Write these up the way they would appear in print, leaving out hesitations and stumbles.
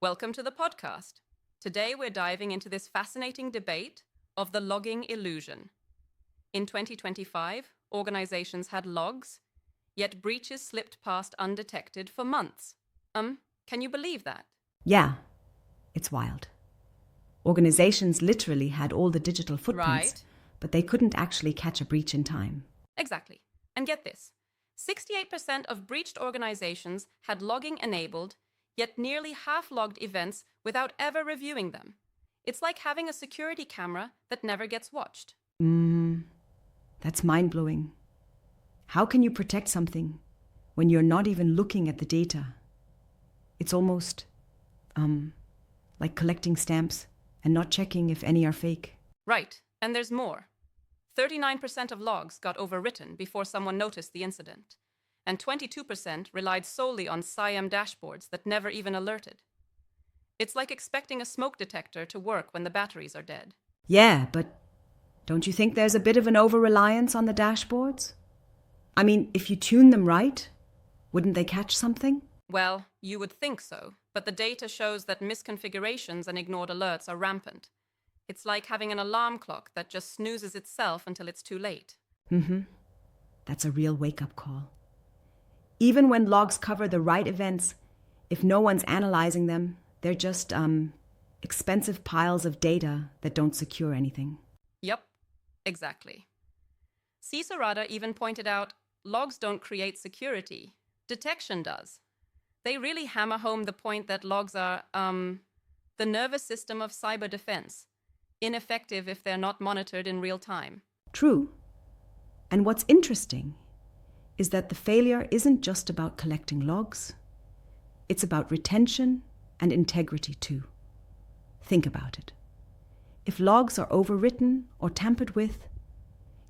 Welcome to the podcast. Today we're diving into this fascinating debate of the logging illusion. In 2025, organizations had logs, yet breaches slipped past undetected for months. Can you believe that? Yeah, it's wild. Organizations literally had all the digital footprints, Right. but they couldn't actually catch a breach in time. Exactly. And get this, 68% of breached organizations had logging enabled, yet nearly half logged events without ever reviewing them. It's like having a security camera that never gets watched. That's mind-blowing. How can you protect something when you're not even looking at the data? It's almost, like collecting stamps and not checking if any are fake. Right, and there's more. 39% of logs got overwritten before someone noticed the incident, and 22% relied solely on SIEM dashboards that never even alerted. It's like expecting a smoke detector to work when the batteries are dead. Yeah, but don't you think there's a bit of an over-reliance on the dashboards? I mean, if you tune them right, wouldn't they catch something? Well, you would think so, but the data shows that misconfigurations and ignored alerts are rampant. It's like having an alarm clock that just snoozes itself until it's too late. That's a real wake-up call. Even when logs cover the right events, if no one's analyzing them, they're just, expensive piles of data that don't secure anything. Yep, exactly. CISO Radar even pointed out logs don't create security, detection does. They really hammer home the point that logs are, the nervous system of cyber defense, ineffective if they're not monitored in real time. True. And what's interesting is that the failure isn't just about collecting logs. It's about retention and integrity too. Think about it. If logs are overwritten or tampered with,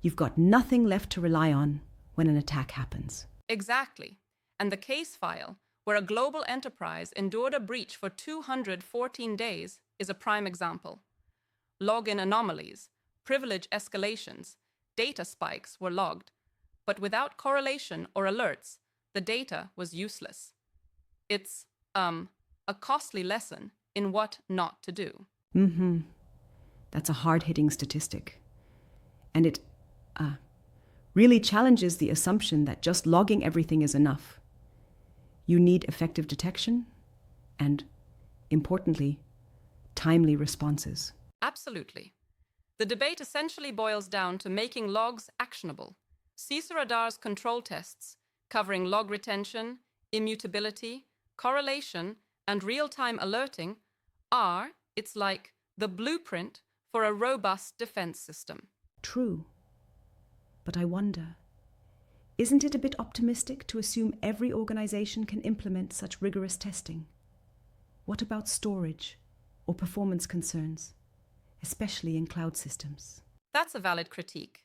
you've got nothing left to rely on when an attack happens. Exactly. And the case file, where a global enterprise endured a breach for 214 days, is a prime example. Login anomalies, privilege escalations, data spikes were logged, but without correlation or alerts, the data was useless. It's, a costly lesson in what not to do. That's a hard-hitting statistic. And it really challenges the assumption that just logging everything is enough. You need effective detection and, importantly, timely responses. Absolutely. The debate essentially boils down to making logs actionable. CISO Radar's control tests, covering log retention, immutability, correlation, and real-time alerting, it's like the blueprint for a robust defense system. True. But I wonder, isn't it a bit optimistic to assume every organization can implement such rigorous testing? What about storage or performance concerns, especially in cloud systems? That's a valid critique.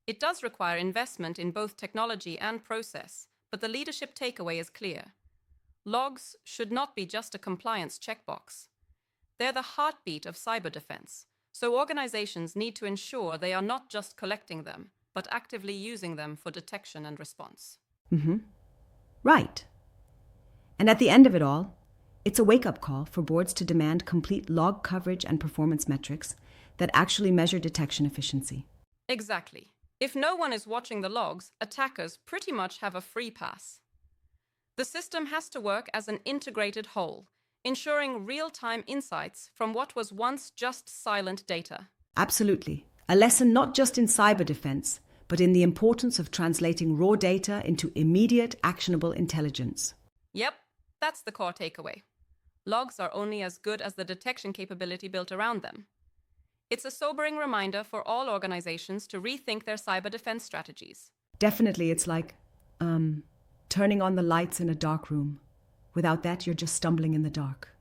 It does require investment in both technology and process, but the leadership takeaway is clear. Logs should not be just a compliance checkbox. They're the heartbeat of cyber defense, so organizations need to ensure they are not just collecting them, but actively using them for detection and response. Right. And at the end of it all, it's a wake-up call for boards to demand complete log coverage and performance metrics that actually measure detection efficiency. Exactly. If no one is watching the logs, attackers pretty much have a free pass. The system has to work as an integrated whole, ensuring real-time insights from what was once just silent data. Absolutely. A lesson not just in cyber defense, but in the importance of translating raw data into immediate, actionable intelligence. Yep, that's the core takeaway. Logs are only as good as the detection capability built around them. It's a sobering reminder for all organizations to rethink their cyber defense strategies. Definitely, it's like turning on the lights in a dark room. Without that, you're just stumbling in the dark.